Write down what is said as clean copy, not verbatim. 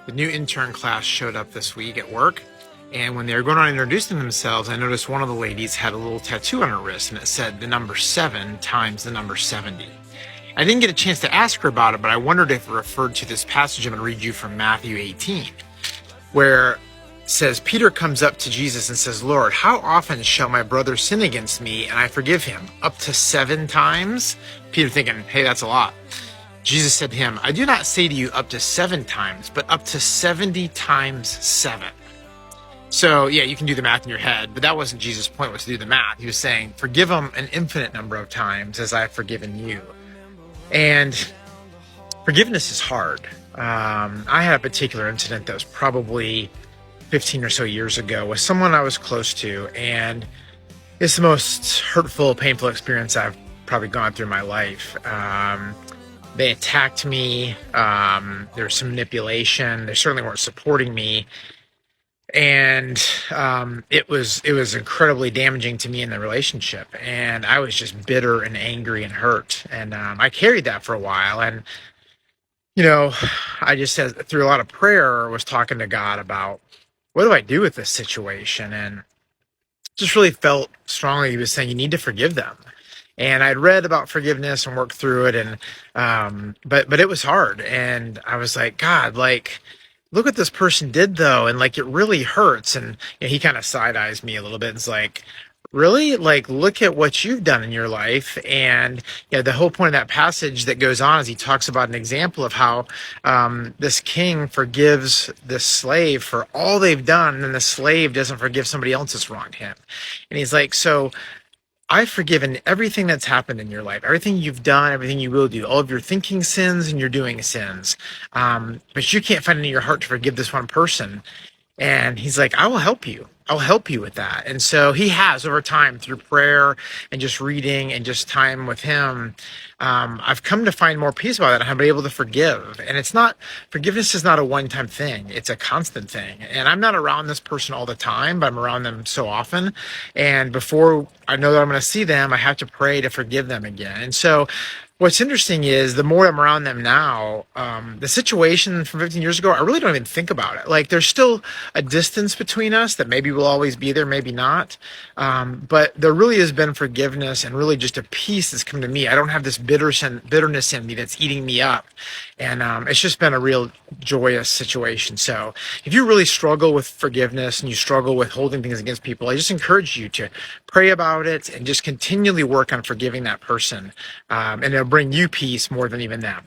The new intern class showed up this week at work, and when they were going on introducing themselves, I noticed one of the ladies had a little tattoo on her wrist, and it said the number 7 times the number 70. I didn't get a chance to ask her about it, but I wondered if it referred to this passage I'm going to read you from Matthew 18, where it says, Peter comes up to Jesus and says, Lord, how often shall my brother sin against me and I forgive him? Up to 7 times? Peter thinking, hey, that's a lot. Jesus said to him, I do not say to you up to 7 times, but up to 70 times 7. So, yeah, you can do the math in your head, but that wasn't Jesus' point, was to do the math. He was saying, forgive them an infinite number of times as I have forgiven you. And forgiveness is hard. I had a particular incident that was probably 15 or so years ago with someone I was close to, and it's the most hurtful, painful experience I've probably gone through in my life. They attacked me. There was some manipulation. They certainly weren't supporting me. And it was incredibly damaging to me in the relationship. And I was just bitter and angry and hurt. And I carried that for a while. And, I just said, through a lot of prayer, was talking to God about, what do I do with this situation? And just really felt strongly he was saying, you need to forgive them. And I'd read about forgiveness and worked through it, and but it was hard. And I was like, God, like, look what this person did though, and like it really hurts. And he kind of side eyes me a little bit and is like, really? Like, look at what you've done in your life. And the whole point of that passage that goes on is he talks about an example of how this king forgives this slave for all they've done, and then the slave doesn't forgive somebody else that's wronged him. And he's like, so I've forgiven everything that's happened in your life, everything you've done, everything you will do, all of your thinking sins and your doing sins. But you can't find it in your heart to forgive this one person. And he's like, I will help you. I'll help you with that. And so he has, over time, through prayer and just reading and just time with him, I've come to find more peace about it. I've been able to forgive. And forgiveness is not a one-time thing. It's a constant thing. And I'm not around this person all the time, but I'm around them so often. And before I know that I'm going to see them, I have to pray to forgive them again. And so what's interesting is the more I'm around them now, the situation from 15 years ago, I really don't even think about it. Like, there's still a distance between us that maybe will always be there, maybe not. But there really has been forgiveness and really just a peace that's come to me. I don't have this bitterness in me that's eating me up. And it's just been a real joyous situation. So if you really struggle with forgiveness and you struggle with holding things against people, I just encourage you to pray about it and just continually work on forgiving that person. And it'll bring you peace more than even them.